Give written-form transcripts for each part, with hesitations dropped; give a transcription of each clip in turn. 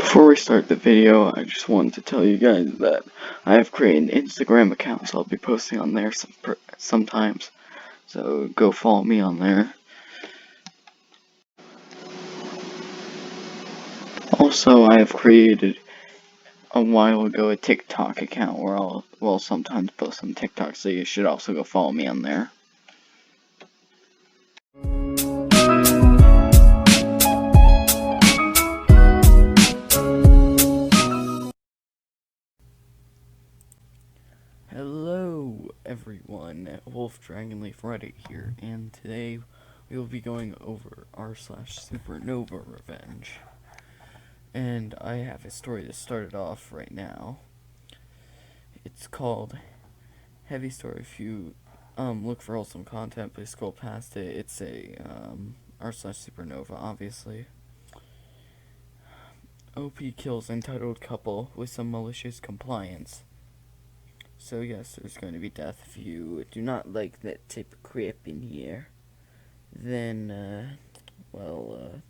Before we start the video, I just wanted to tell you guys that I have created an Instagram account, so I'll be posting on there sometimes. So go follow me on there. Also, I have created a while ago a TikTok account where I'll sometimes post some TikTok, so you should also go follow me on there. Hello everyone, Wolf Dragonleaf Reddit here, and today we will be going over r/Supernova Revenge. And I have a story to start it off right now. It's called Heavy Story. If you look for wholesome content, please scroll past it. It's a r/Supernova, obviously. OP kills entitled couple with some malicious compliance. So yes, there's going to be death. If you do not like that type of crap in here, then,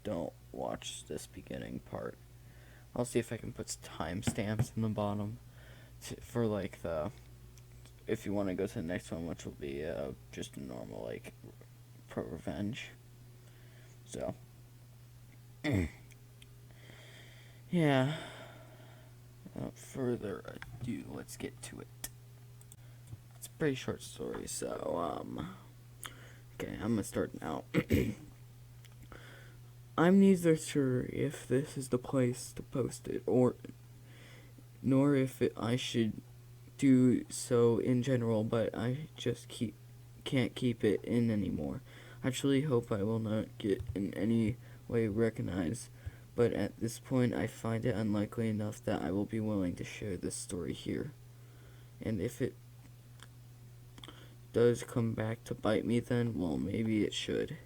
don't watch this beginning part. I'll see if I can put timestamps in the bottom for, like, if you want to go to the next one, which will be, just a normal, like, pro revenge. So, yeah, without further ado, let's get to it. It's a pretty short story, so, okay, I'm gonna start now. I'm neither sure if this is the place to post it, nor if I should do so in general, but I just can't keep it in anymore. I truly hope I will not get in any way recognized, but at this point I find it unlikely enough that I will be willing to share this story here. And if it does come back to bite me, then, well, maybe it should.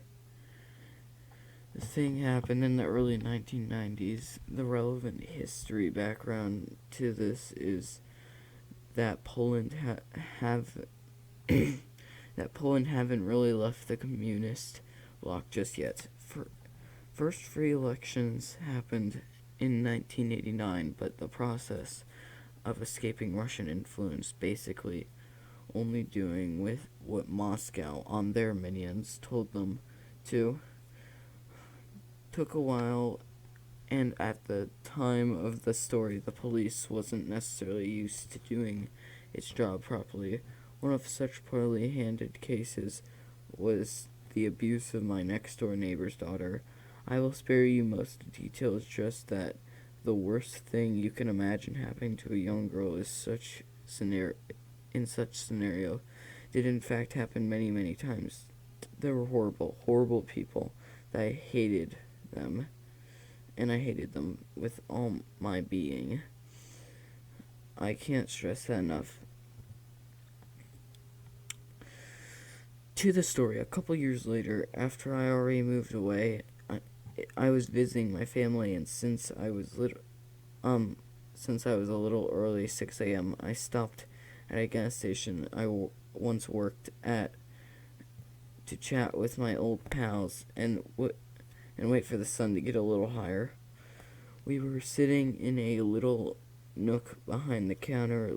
The thing happened in the early 1990s. The relevant history background to this is that Poland haven't really left the communist bloc just yet. First free elections happened in 1989, but the process of escaping Russian influence, basically only doing with what Moscow on their minions told them to, took a while, and at the time of the story, the police wasn't necessarily used to doing its job properly. One of such poorly handled cases was the abuse of my next-door neighbor's daughter. I will spare you most of the details, just that the worst thing you can imagine happening to a young girl in such scenario did in fact happen many, many times. There were horrible, horrible people that I hated them, and I hated them with all my being. I can't stress that enough. To the story, a couple years later, after I already moved away, I was visiting my family, and since I was a little early, 6 a.m., I stopped at a gas station I once worked at to chat with my old pals and wait for the sun to get a little higher. We were sitting in a little nook behind the counter,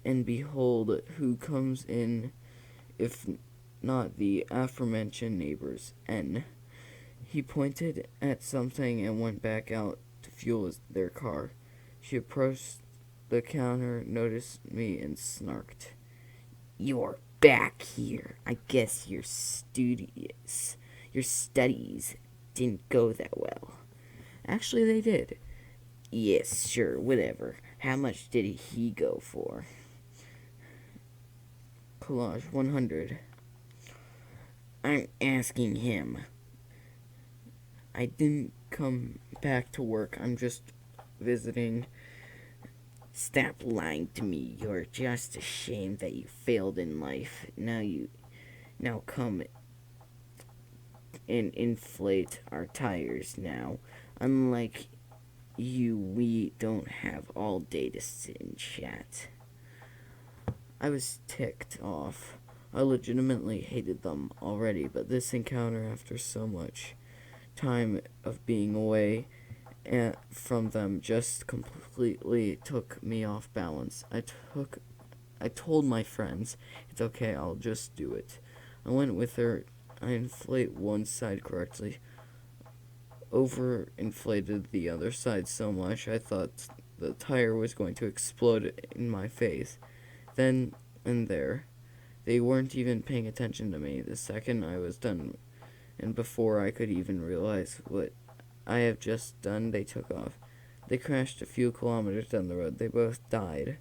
and behold, who comes in, if not the aforementioned neighbor's N. He pointed at something and went back out to fuel their car. She approached the counter, noticed me, and snarked. "You're back here. I guess your studies didn't go that well." Actually, they did. "Yes, sure, whatever. How much did he go for?" Collage 100. "I'm asking him. I didn't come back to work. I'm just visiting." "Stop lying to me. You're just ashamed that you failed in life. Now come and inflate our tires now. Unlike you, we don't have all day to sit and chat." I was ticked off. I legitimately hated them already, but this encounter, after so much time of being away from them just completely took me off balance. I told my friends, it's okay, I'll just do it. I went with her. I inflate one side correctly, overinflated the other side so much I thought the tire was going to explode in my face. Then and there, they weren't even paying attention to me. The second I was done, and before I could even realize what I have just done, they took off. They crashed a few kilometers down the road. They both died.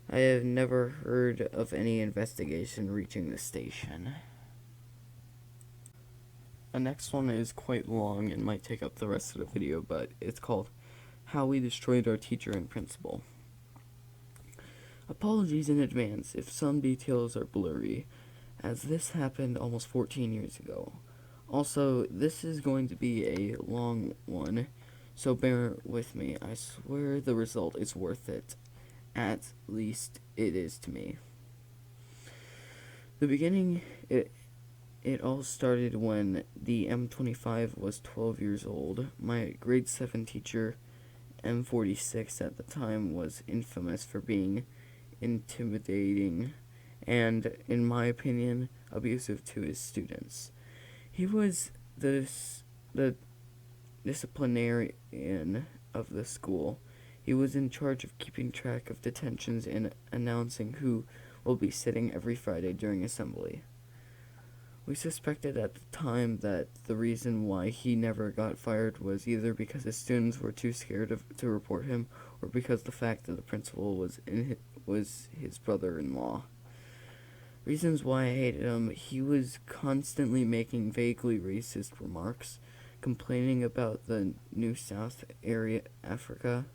I have never heard of any investigation reaching the station. The next one is quite long and might take up the rest of the video, but it's called How We Destroyed Our Teacher and Principal. Apologies in advance if some details are blurry, as this happened almost 14 years ago. Also, this is going to be a long one, so bear with me. I swear the result is worth it. At least it is to me. The beginning, it all started when the M25 was 12 years old. My grade 7 teacher, M46 at the time, was infamous for being intimidating and, in my opinion, abusive to his students. He was the disciplinarian of the school. He was in charge of keeping track of detentions and announcing who will be sitting every Friday during assembly. We suspected at the time that the reason why he never got fired was either because his students were too scared to report him, or because the fact that the principal was his brother-in-law. Reasons why I hated him: he was constantly making vaguely racist remarks, complaining about the New South area, Africa,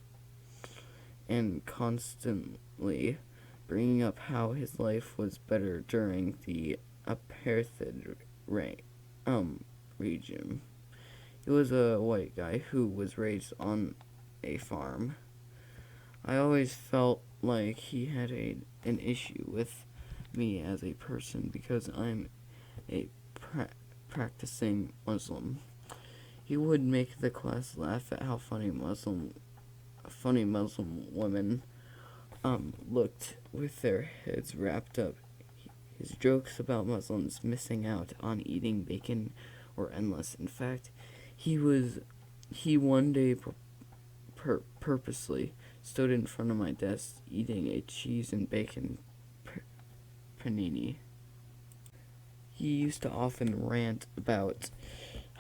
and constantly bringing up how his life was better during the apartheid regime. He was a white guy who was raised on a farm. I always felt like he had an issue with me as a person because I'm a practicing Muslim. He would make the class laugh at how funny Muslim women looked with their heads wrapped up. His jokes about Muslims missing out on eating bacon were endless. In fact, he one day purposely stood in front of my desk eating a cheese and bacon panini. He used to often rant about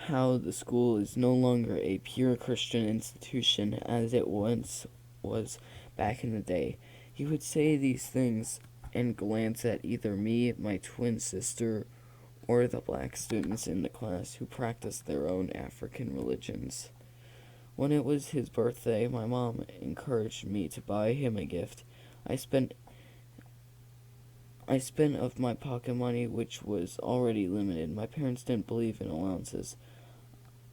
how the school is no longer a pure Christian institution as it once was back in the day. He would say these things and glance at either me, my twin sister, or the black students in the class who practiced their own African religions. When it was his birthday, my mom encouraged me to buy him a gift. I spent of my pocket money, which was already limited. My parents didn't believe in allowances.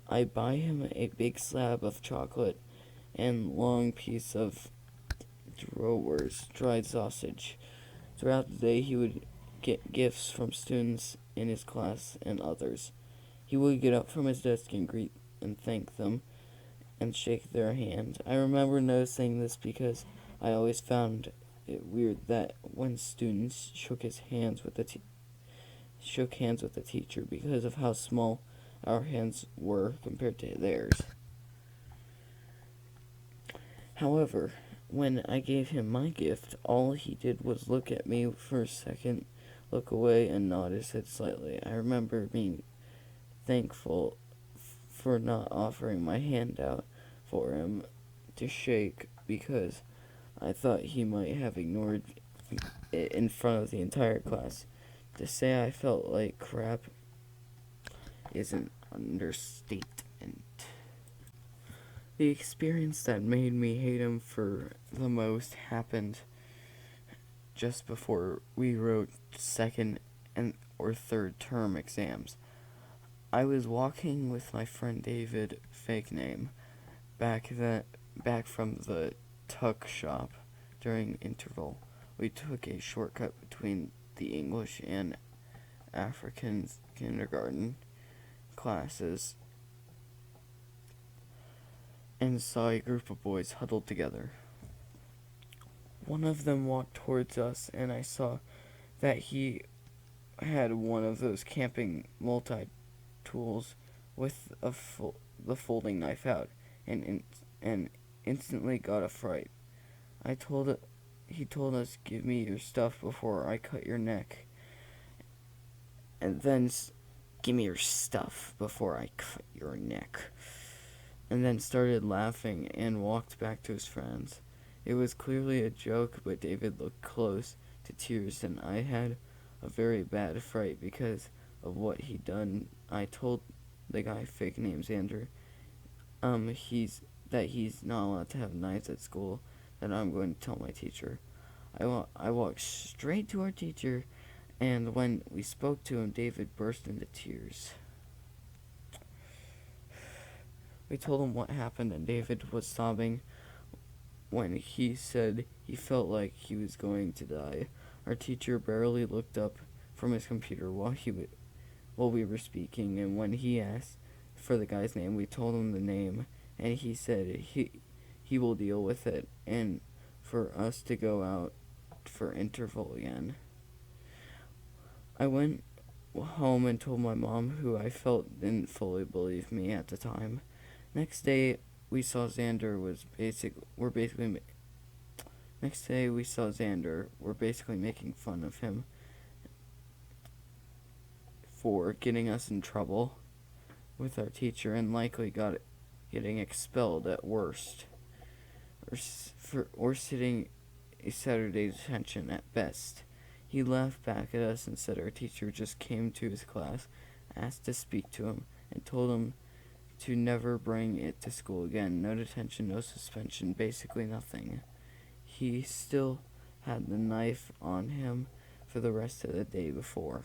I buy him a big slab of chocolate and long piece of Drawers dried sausage. Throughout the day, he would get gifts from students in his class and others. He would get up from his desk and greet and thank them and shake their hand. I remember noticing this because I always found it weird that when students shook hands with the teacher because of how small our hands were compared to theirs. However, when I gave him my gift, all he did was look at me for a second, look away, and nod his head slightly. I remember being thankful for not offering my hand out for him to shake because I thought he might have ignored it in front of the entire class. To say I felt like crap is an understatement. The experience that made me hate him for the most happened just before we wrote second or third term exams. I was walking with my friend David, fake name, back from the tuck shop during interval. We took a shortcut between the English and African kindergarten classes and saw a group of boys huddled together. One of them walked towards us, and I saw that he had one of those camping multi-tools with the folding knife out, and instantly got a fright. He told us, "Give me your stuff before I cut your neck." And then, "Give me your stuff before I cut your neck." And then started laughing and walked back to his friends. It was clearly a joke, but David looked close to tears, and I had a very bad fright because of what he'd done. I told the guy fake named Xander, he's not allowed to have knives at school, that I'm going to tell my teacher. I walked straight to our teacher, and when we spoke to him, David burst into tears. We told him what happened, and David was sobbing when he said he felt like he was going to die. Our teacher barely looked up from his computer while we were speaking, and when he asked for the guy's name, we told him the name, and he said he will deal with it, and for us to go out for interval again. I went home and told my mom, who I felt didn't fully believe me at the time. Next day we saw Xander. We're basically making fun of him for getting us in trouble with our teacher, and likely getting expelled at worst, or sitting a Saturday detention at best. He laughed back at us and said our teacher just came to his class, asked to speak to him, and told him to never bring it to school again. No detention, no suspension, basically nothing. He still had the knife on him for the rest of the day before.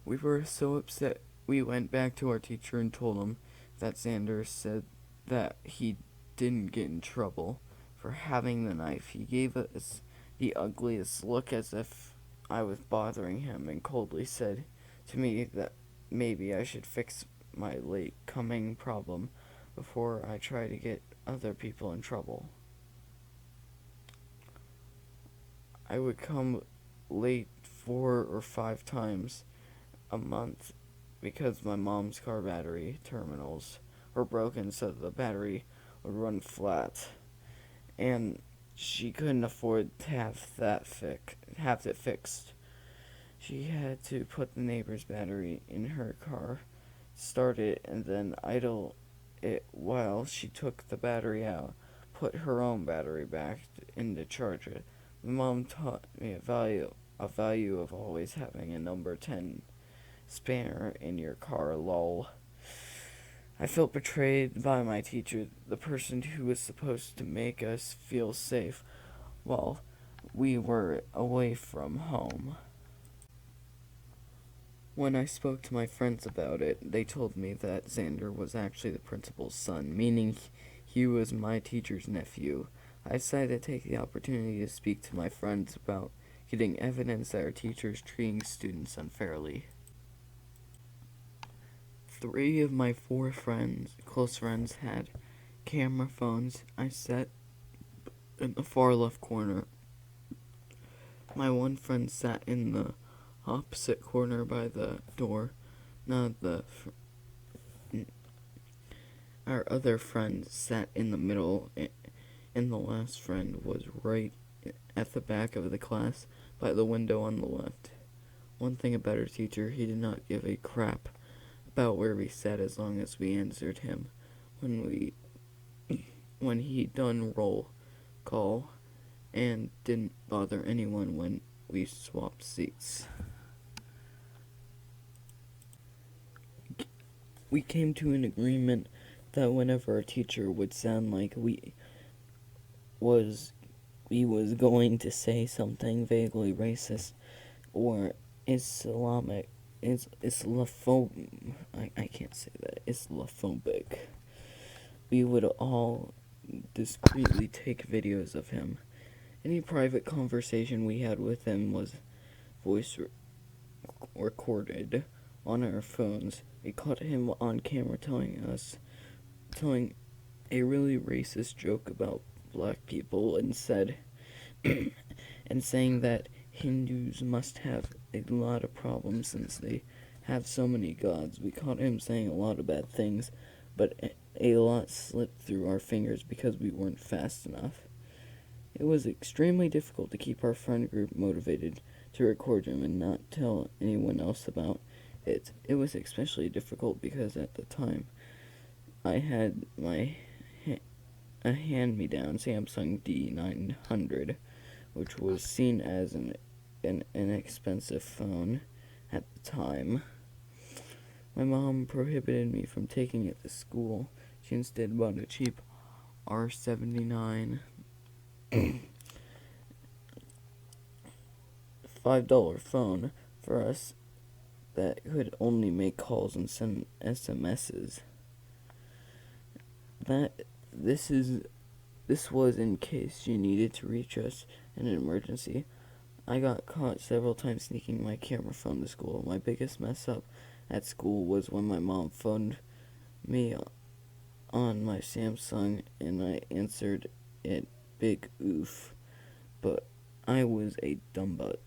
We were so upset, we went back to our teacher and told him that Xander said that he didn't get in trouble for having the knife. He gave us the ugliest look, as if I was bothering him, and coldly said to me that maybe I should fix my late coming problem before I try to get other people in trouble. I would come late 4 or 5 times a month because my mom's car battery terminals were broken, so the battery would run flat, and she couldn't afford to have it fixed. She had to put the neighbor's battery in her car, start it, and then idle it while she took the battery out, put her own battery back in to charge it. My mom taught me a value of always having a number 10 spanner in your car, lol. I felt betrayed by my teacher, the person who was supposed to make us feel safe while we were away from home. When I spoke to my friends about it, they told me that Xander was actually the principal's son, meaning he was my teacher's nephew. I decided to take the opportunity to speak to my friends about getting evidence that our teacher is treating students unfairly. 3 of my 4 close friends, had camera phones. I sat in the far left corner. My one friend sat in the opposite corner by the door. Our other friend sat in the middle, and the last friend was right at the back of the class by the window on the left. One thing about our teacher, he did not give a crap about where we sat as long as we answered him when he done roll call, and didn't bother anyone when we swapped seats. We came to an agreement that whenever our teacher would sound like we was going to say something vaguely racist or Islamophobic, we would all discreetly take videos of him. Any private conversation we had with him was voice recorded on our phones. We caught him on camera telling a really racist joke about black people and saying that Hindus must have a lot of problems since they have so many gods. We caught him saying a lot of bad things, but a lot slipped through our fingers because we weren't fast enough. It was extremely difficult to keep our friend group motivated to record him and not tell anyone else about it. It was especially difficult because at the time I had a hand-me-down Samsung D900, which was seen as an inexpensive phone at the time. My mom prohibited me from taking it to school. She instead bought a cheap R79 $5 phone for us that could only make calls and send SMSs. This was in case you needed to reach us in an emergency. I got caught several times sneaking my camera phone to school. My biggest mess up at school was when my mom phoned me on my Samsung and I answered it big oof, but I was a dumb butt.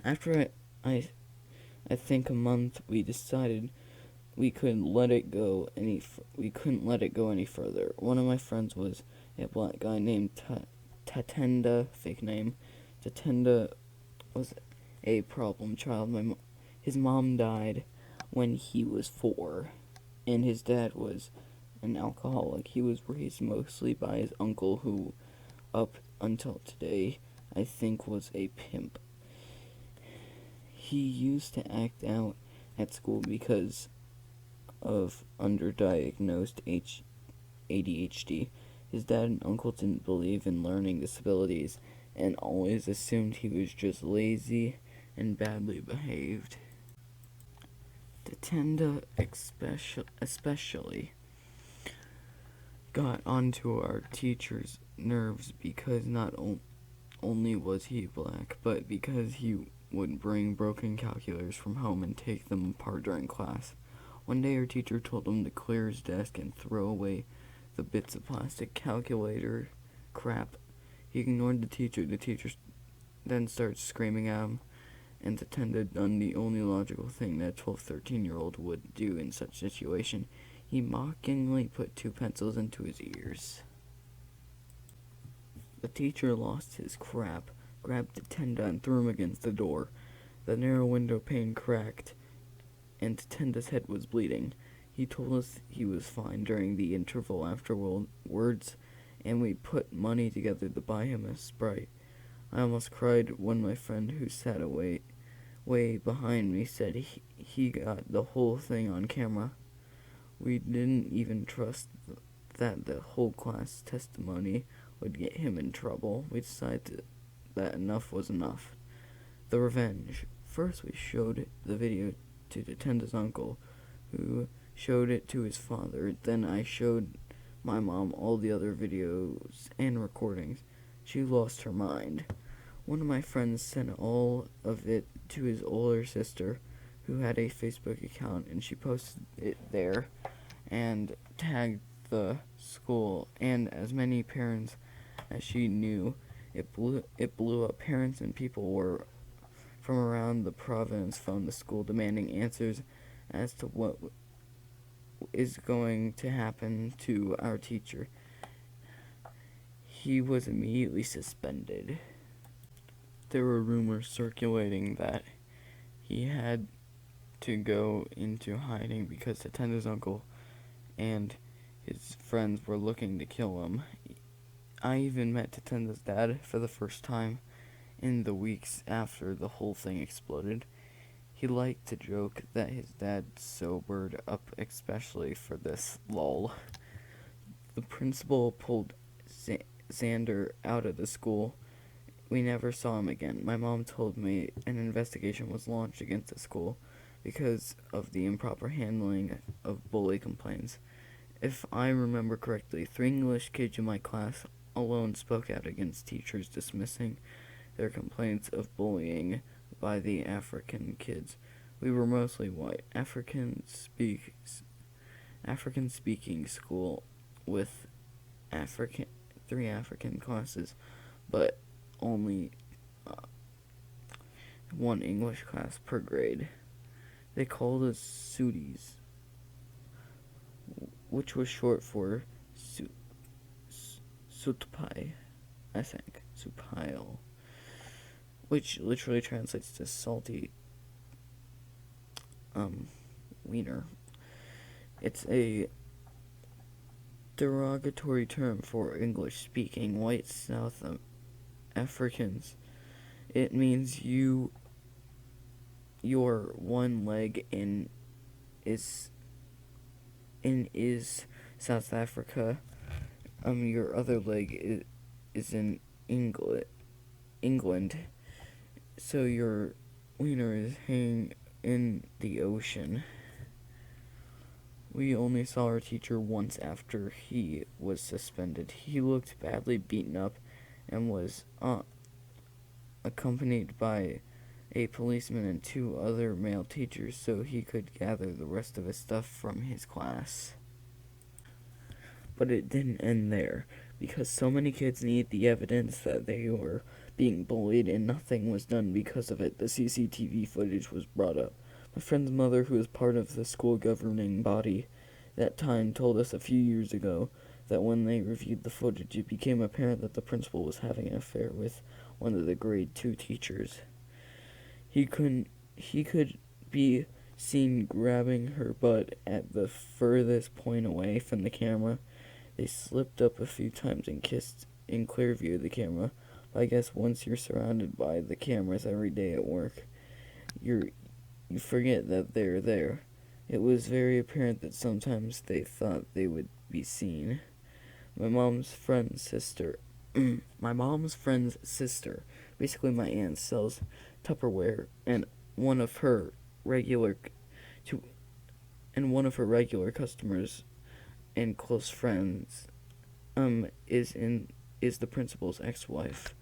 After I think a month, we decided we couldn't let it go any further. One of my friends was a black guy named Tatenda, fake name. Tatenda was a problem child. His mom died when he was 4, and his dad was an alcoholic. He was raised mostly by his uncle, who, up until today, I think was a pimp. He used to act out at school because of underdiagnosed ADHD. His dad and uncle didn't believe in learning disabilities and always assumed he was just lazy and badly behaved. Tatenda especially got onto our teacher's nerves because not only was he black, but because he would bring broken calculators from home and take them apart during class. One day our teacher told him to clear his desk and throw away the bits of plastic calculator crap. He ignored the teacher. The teacher then started screaming at him, and Tatenda done the only logical thing that a 13-year-old would do in such a situation. He mockingly put 2 pencils into his ears. The teacher lost his crap, grabbed Tatenda and threw him against the door. The narrow window pane cracked, and Tatenda's head was bleeding. He told us he was fine during the interval afterwards, and we put money together to buy him a Sprite. I almost cried when my friend, who sat way behind me, said he got the whole thing on camera. We didn't even trust that the whole class testimony would get him in trouble. We decided that enough was enough. The revenge. First we showed the video to Tatenda's uncle, who showed it to his father. Then I showed my mom all the other videos and recordings. She lost her mind. One of my friends sent all of it to his older sister, who had a Facebook account, and she posted it there and tagged the school and as many parents as she knew. It blew up. Parents and people were from around the province phoned the school demanding answers as to what is going to happen to our teacher. He was immediately suspended. There were rumors circulating that he had to go into hiding because Tatenda's uncle and his friends were looking to kill him. I even met Tatenda's dad for the first time in the weeks after the whole thing exploded. He liked to joke that his dad sobered up especially for this, lol. The principal pulled Xander out of the school. We never saw him again. My mom told me an investigation was launched against the school because of the improper handling of bully complaints. If I remember correctly, 3 English kids in my class alone spoke out against teachers dismissing their complaints of bullying by the African kids. We were mostly white. African speaking school with African 3 African classes, but only one English class per grade. They called us Sudis, which was short for Sutpai, I think. Supail, which literally translates to salty wiener. It's a derogatory term for English-speaking white South Africans. It means your one leg is South Africa. Your other leg is in England. So your wiener is hanging in the ocean. We only saw our teacher once after he was suspended. He looked badly beaten up and was accompanied by a policeman and 2 other male teachers so he could gather the rest of his stuff from his class. But it didn't end there, because so many kids needed the evidence that they were being bullied and nothing was done because of it. The CCTV footage was brought up. My friend's mother, who was part of the school governing body that time, told us a few years ago that when they reviewed the footage, it became apparent that the principal was having an affair with one of the grade 2 teachers. He could be seen grabbing her butt at the furthest point away from the camera. They slipped up a few times and kissed in clear view of the camera. But I guess once you're surrounded by the cameras every day at work, you forget that they're there. It was very apparent that sometimes they thought they would be seen. My mom's friend's sister, basically my aunt, sells Tupperware, and one of her regular customers and close friends is the principal's ex-wife.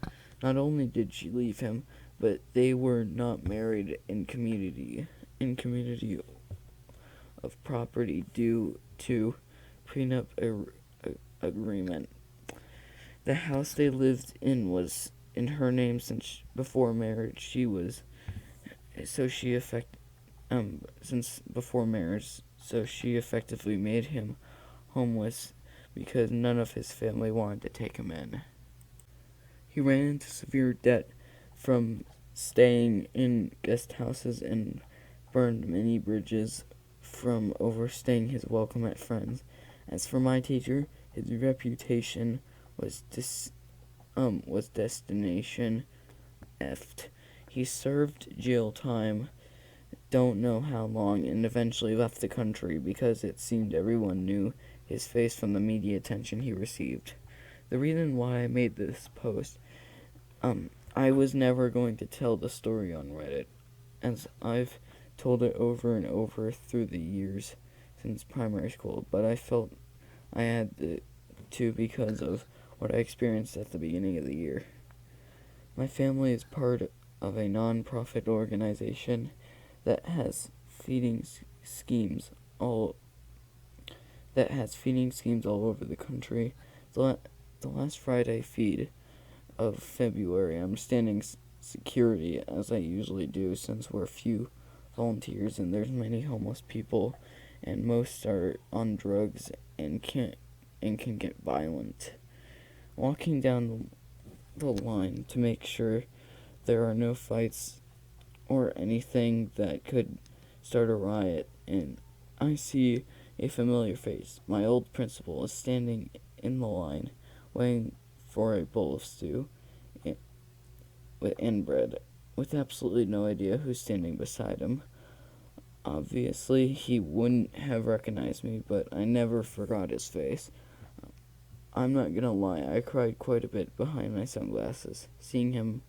Not only did she leave him, but they were not married in community of property due to prenup agreement. The house they lived in was in her name since before marriage. Since before marriage, so she effectively made him homeless because none of his family wanted to take him in. He ran into severe debt from staying in guest houses and burned many bridges from overstaying his welcome at friends. As for my teacher, his reputation was destination effed. He served jail time, don't know how long, and eventually left the country because it seemed everyone knew his face from the media attention he received. The reason why I made this post, I was never going to tell the story on Reddit, as I've told it over and over through the years since primary school, but I felt I had to because of what I experienced at the beginning of the year. My family is part of a non-profit organization that has feeding schemes all over the country. The last Friday feed of February, I'm standing security as I usually do, since we're few volunteers and there's many homeless people, and most are on drugs and can get violent. Walking down the line to make sure there are no fights or anything that could start a riot, and I see a familiar face. My old principal is standing in the line, waiting for a bowl of stew and bread, with absolutely no idea who's standing beside him. Obviously, he wouldn't have recognized me, but I never forgot his face. I'm not gonna lie, I cried quite a bit behind my sunglasses. Seeing him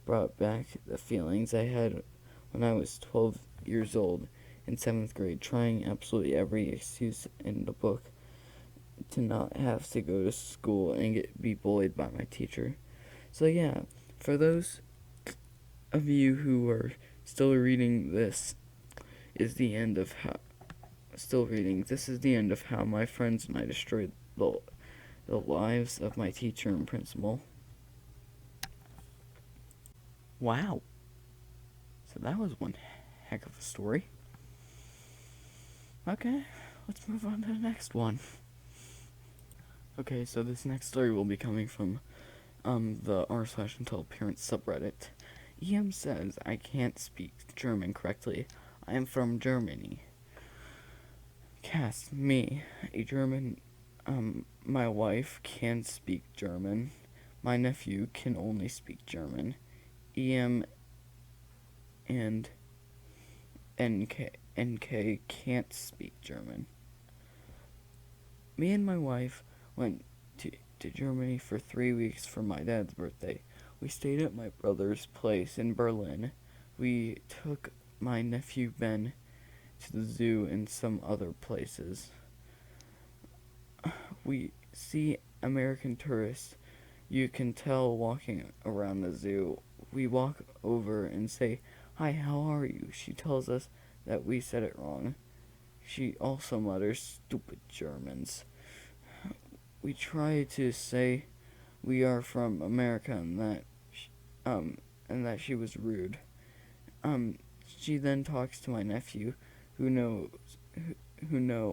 brought back the feelings I had when I was 12 years old in 7th grade, trying absolutely every excuse in the book to not have to go to school and be bullied by my teacher. So yeah, for those of you who are still reading this is the end of how this is the end of how my friends and I destroyed the lives of my teacher and principal. Wow. So that was one heck of a story. Okay, let's move on to the next one. Okay, so this next story will be coming from the r/until-parents subreddit. EM says, I can't speak German correctly. I am from Germany. Cast, me, a German, my wife can speak German. My nephew can only speak German. EM and NK can't speak German. Me and my wife went to Germany for 3 weeks for my dad's birthday. We stayed at my brother's place in Berlin. We took my nephew Ben to the zoo and some other places. We see American tourists. You can tell walking around the zoo. We walk over and say, Hi, how are you? She tells us that we said it wrong. She also mutters, Stupid Germans. We try to say we are from America and that she was rude. She then talks to my nephew, who know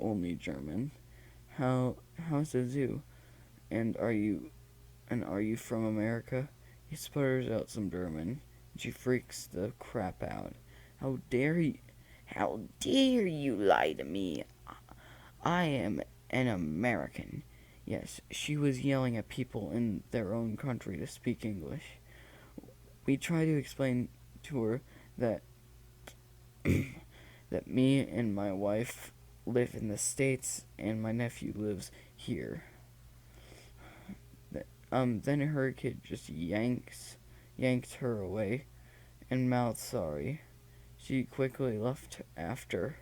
only German. How's the zoo? And are you from America? He sputters out some German. She freaks the crap out. How dare you lie to me? I am an American. Yes, she was yelling at people in their own country to speak English. We try to explain to her that that me and my wife live in the States and my nephew lives here. Then her kid just yanks her away and mouths sorry. She quickly left after.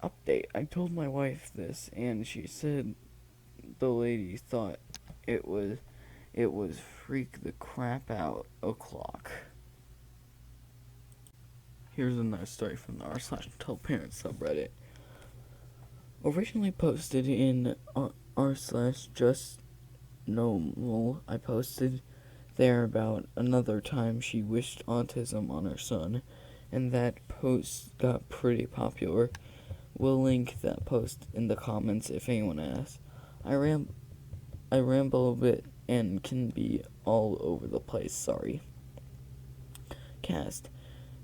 Update. I told my wife this and she said the lady thought it was freak the crap out o'clock. Here's another story from the r/until-parents subreddit. Originally posted in r/justnormal, I posted there about another time she wished autism on her son, and that post got pretty popular. We'll link that post in the comments if anyone asks. I ramble a bit and can be all over the place, sorry. Cast.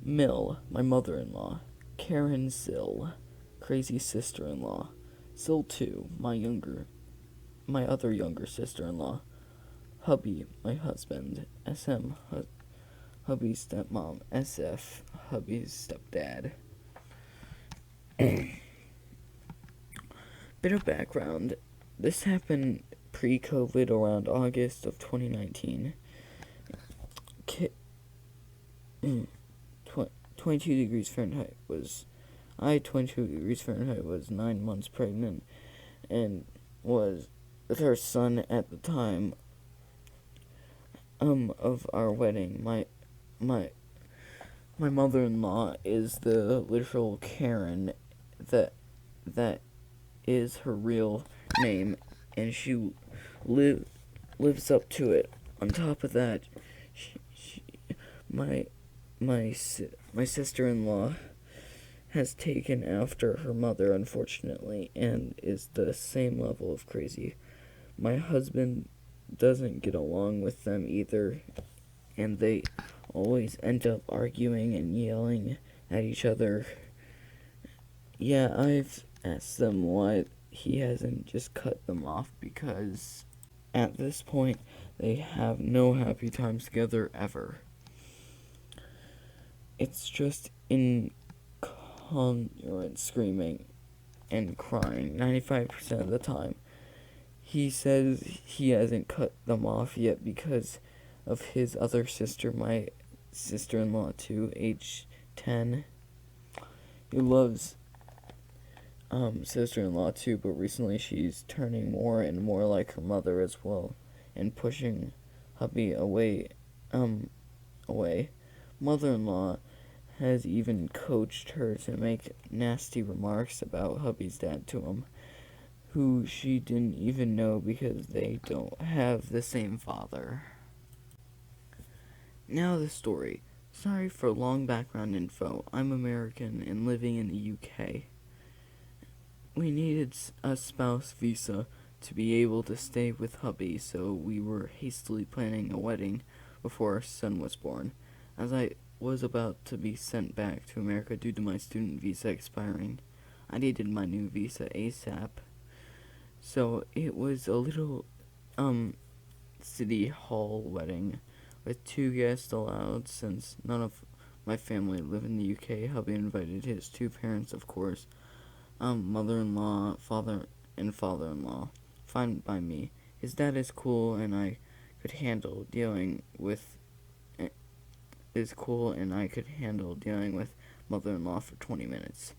Mill, my mother-in-law. Karen Sill, crazy sister-in-law. Sill 2, my other younger sister-in-law. Hubby, my husband. SM, hubby's stepmom. SF, hubby's stepdad. Bit of background. This happened pre-COVID around August of 2019. 22 degrees Fahrenheit was 9 months pregnant and was with our son at the time of our wedding. My mother-in-law is the literal Karen that is her real name, and she lives up to it. On top of that, my sister-in-law has taken after her mother, unfortunately, and is the same level of crazy. My husband doesn't get along with them either, and they always end up arguing and yelling at each other. Yeah, I've asked them why he hasn't just cut them off, because at this point they have no happy times together ever. It's just incongruent screaming and crying 95% of the time. He says he hasn't cut them off yet because of his other sister, my sister-in-law too, age 10. He loves sister-in-law too, but recently she's turning more and more like her mother as well, and pushing hubby away. Mother-in-law has even coached her to make nasty remarks about hubby's dad to him, who she didn't even know because they don't have the same father. Now the story. Sorry for long background info. I'm American and living in the UK. We needed a spouse visa to be able to stay with hubby, so we were hastily planning a wedding before our son was born. As I was about to be sent back to America due to my student visa expiring, I needed my new visa ASAP. So it was a little city hall wedding with 2 guests allowed. Since none of my family live in the UK, hubby invited his 2 parents, of course, mother-in-law, father-in-law. Fine by me. His dad is cool and I could handle dealing with mother-in-law for 20 minutes.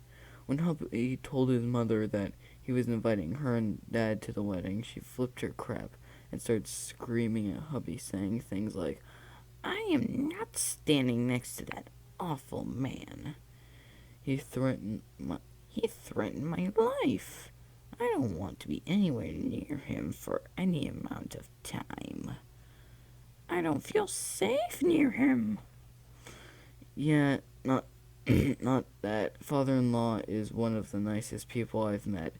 When hubby told his mother that he was inviting her and dad to the wedding, she flipped her crap and started screaming at hubby, saying things like, "I am not standing next to that awful man. He threatened my life. I don't want to be anywhere near him for any amount of time. I don't feel safe near him." Yeah, not not that. Father-in-law is one of the nicest people I've met,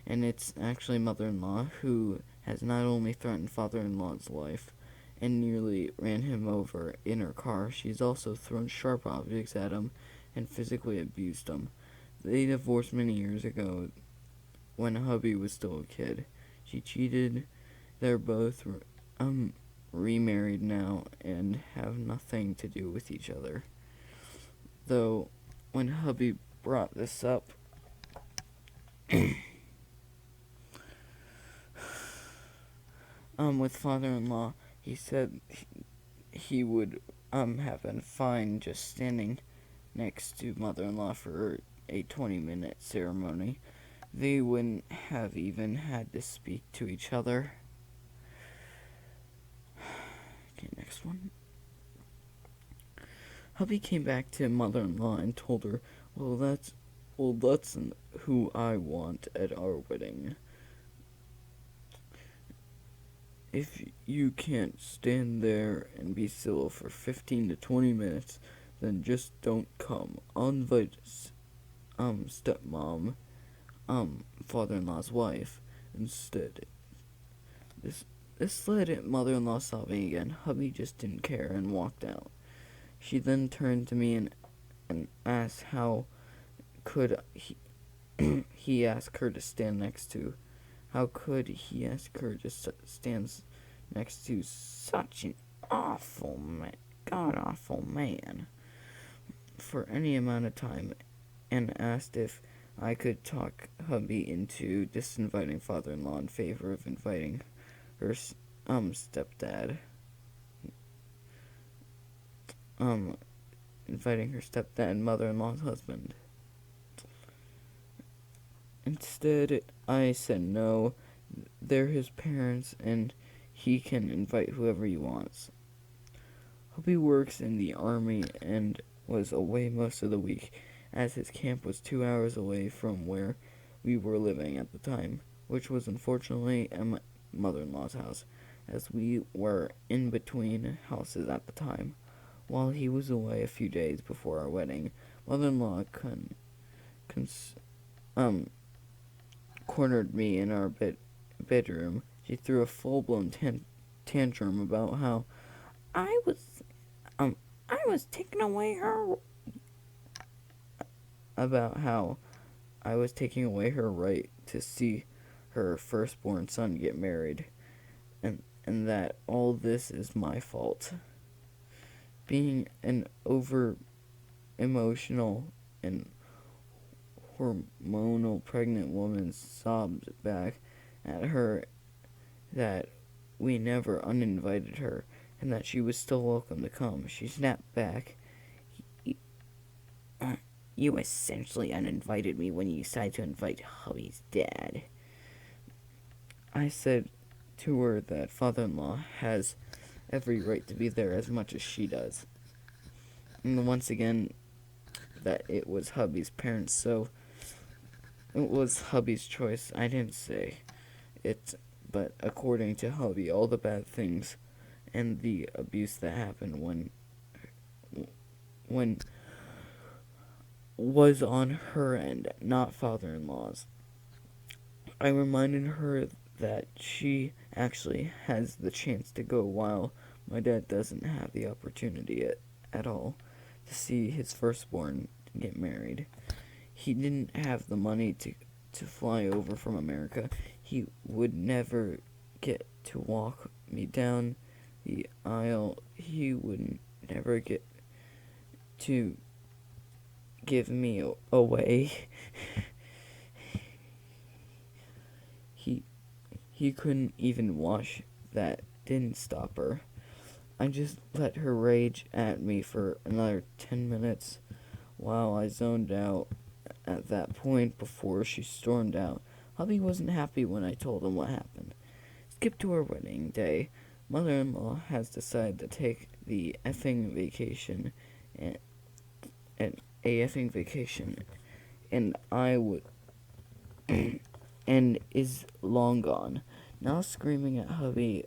and it's actually mother-in-law who has not only threatened father-in-law's life and nearly ran him over in her car, she's also thrown sharp objects at him and physically abused him. They divorced many years ago when hubby was still a kid. She cheated. They're both remarried now and have nothing to do with each other. Though, when hubby brought this up, with father-in-law, he said he would have been fine just standing next to mother-in-law for a 20-minute ceremony. They wouldn't have even had to speak to each other. Okay, next one. Hubby came back to mother-in-law and told her, well, that's who I want at our wedding. If you can't stand there and be civil for 15 to 20 minutes, then just don't come. I'll invite stepmom, father-in-law's wife, instead. This led mother-in-law sobbing again. Hubby just didn't care and walked out. She then turned to me and asked how could he ask her to stand next to. How could he ask her to stand next to such an awful god-awful man for any amount of time, and asked if I could talk hubby into disinviting father-in-law in favor of inviting her stepdad. Inviting her stepdad, mother-in-law's husband. Instead, I said no. They're his parents, and he can invite whoever he wants. Hubby works in the army and was away most of the week, as his camp was 2 hours away from where we were living at the time, which was unfortunately at my mother-in-law's house, as we were in between houses at the time. While he was away a few days before our wedding, mother-in-law cornered me in our bedroom. She threw a full-blown tantrum about how I was taking away her right to see her firstborn son get married, and that all this is my fault. Being an over emotional and hormonal pregnant woman sobbed back at her that we never uninvited her and that she was still welcome to come. She snapped back, "You essentially uninvited me when you decided to invite hubby's dad." I said to her that father-in-law has every right to be there as much as she does. And once again, that it was hubby's parents, so it was hubby's choice. I didn't say it, but according to hubby, all the bad things and the abuse that happened when was on her end, not father-in-law's. I reminded her that she actually has the chance to go while my dad doesn't have the opportunity at all to see his firstborn get married. He didn't have the money to fly over from America. He would never get to walk me down the aisle. He would never get to give me away. He couldn't even wash. That didn't stop her. I just let her rage at me for another 10 minutes while I zoned out at that point before she stormed out. Hubby wasn't happy when I told him what happened. Skip to our wedding day. Mother-in-law has decided to take the effing vacation and a effing vacation, and I would and is long gone. Now screaming at hubby,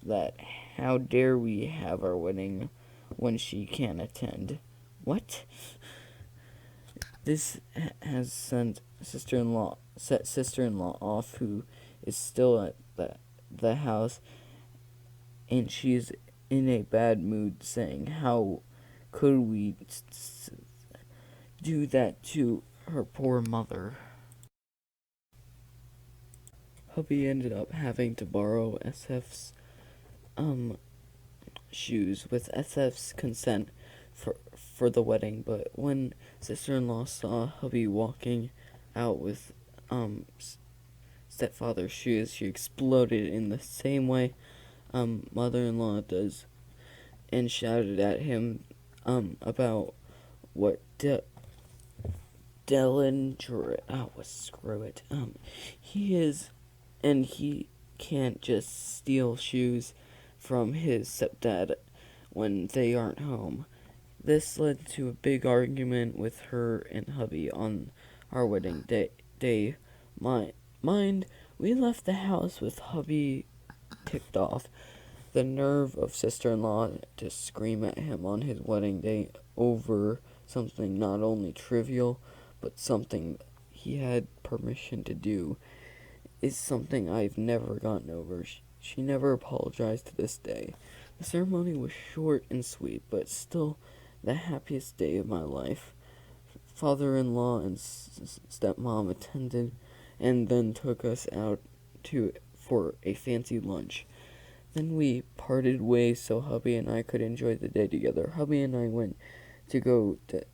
that how dare we have our wedding when she can't attend. What? This has set sister-in-law off, who is still at the house, and she's in a bad mood, saying, how could we do that to her poor mother? Hubby ended up having to borrow SF's shoes with SF's consent for the wedding, but when sister-in-law saw hubby walking out with stepfather's shoes, she exploded in the same way mother-in-law does, and shouted at him about what screw it. He is, and he can't just steal shoes from his stepdad when they aren't home. This led to a big argument with her and hubby on our wedding day. Mind, we left the house with hubby ticked off. The nerve of sister-in-law to scream at him on his wedding day over something not only trivial, but something he had permission to do, is something I've never gotten over. She never apologized to this day. The ceremony was short and sweet, but still the happiest day of my life. Father-in-law and stepmom attended, and then took us out for a fancy lunch. Then we parted ways so hubby and I could enjoy the day together. Hubby and I went to go to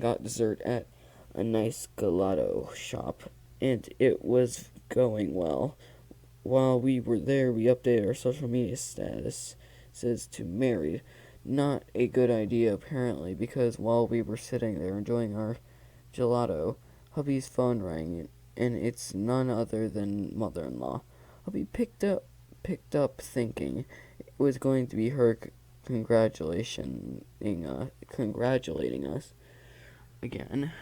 got dessert at a nice gelato shop, and it was going well. While we were there, we updated our social media statuses to married. Not a good idea, apparently, because while we were sitting there enjoying our gelato, hubby's phone rang, and it's none other than mother-in-law. Hubby picked up thinking it was going to be her congratulating us again.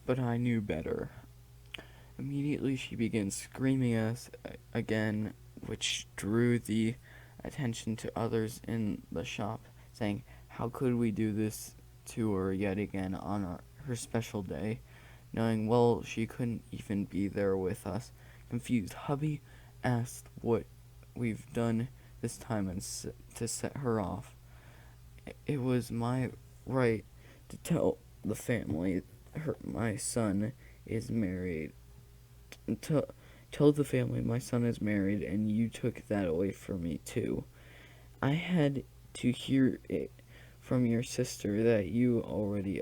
But I knew better. Immediately she began screaming at us again, which drew the attention to others in the shop, saying, how could we do this to her yet again on her special day, knowing well she couldn't even be there with us. Confused, hubby asked what we've done this time and to set her off. It was my right to tell the family my son is married. Tell the family my son is married, and you took that away from me too. I had to hear it from your sister that you had already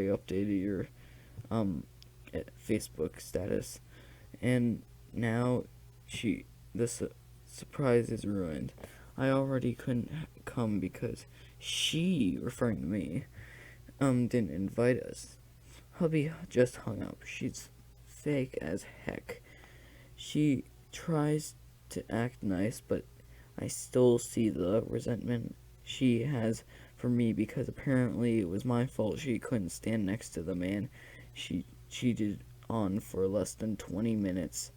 updated your Facebook status, and now the surprise is ruined. I already couldn't come because she, referring to me, didn't invite us. Hubby just hung up. She's fake as heck. She tries to act nice, but I still see the resentment she has for me because apparently it was my fault she couldn't stand next to the man she cheated on for less than 20 minutes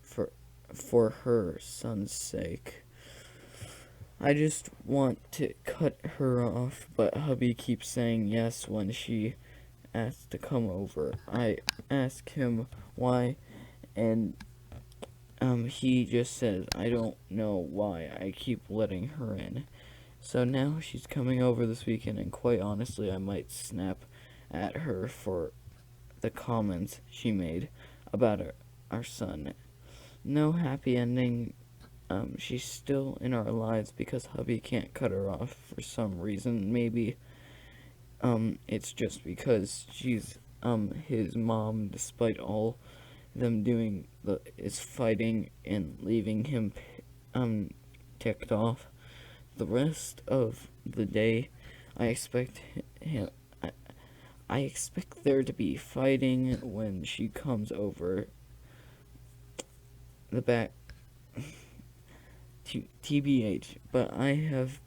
for her son's sake. I just want to cut her off, but hubby keeps saying yes when she asks to come over. I ask him why, and he just says, I don't know why I keep letting her in. So now she's coming over this weekend, and quite honestly, I might snap at her for the comments she made about our son. No happy ending. She's still in our lives because hubby can't cut her off for some reason. Maybe, it's just because she's, his mom, despite all them doing is fighting and leaving him, ticked off. The rest of the day, I expect him. I expect there to be fighting when she comes over. The back. TBH, but I have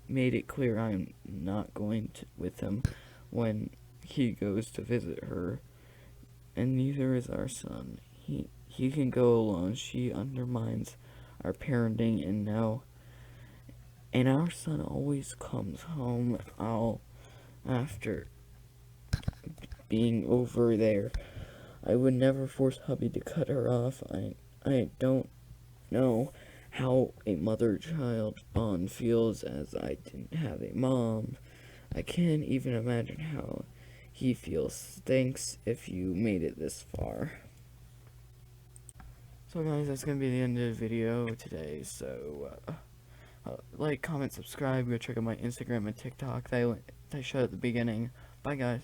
made it clear I'm not going with him when he goes to visit her, and neither is our son. He can go alone. She undermines our parenting, and our son always comes home after being over there. I would never force hubby to cut her off. I don't know how a mother-child bond feels, as I didn't have a mom. I can't even imagine how he feels. Thanks if you made it this far. So guys, that's gonna be the end of the video today. So like, comment, subscribe. Go check out my Instagram and TikTok that I showed at the beginning. Bye guys.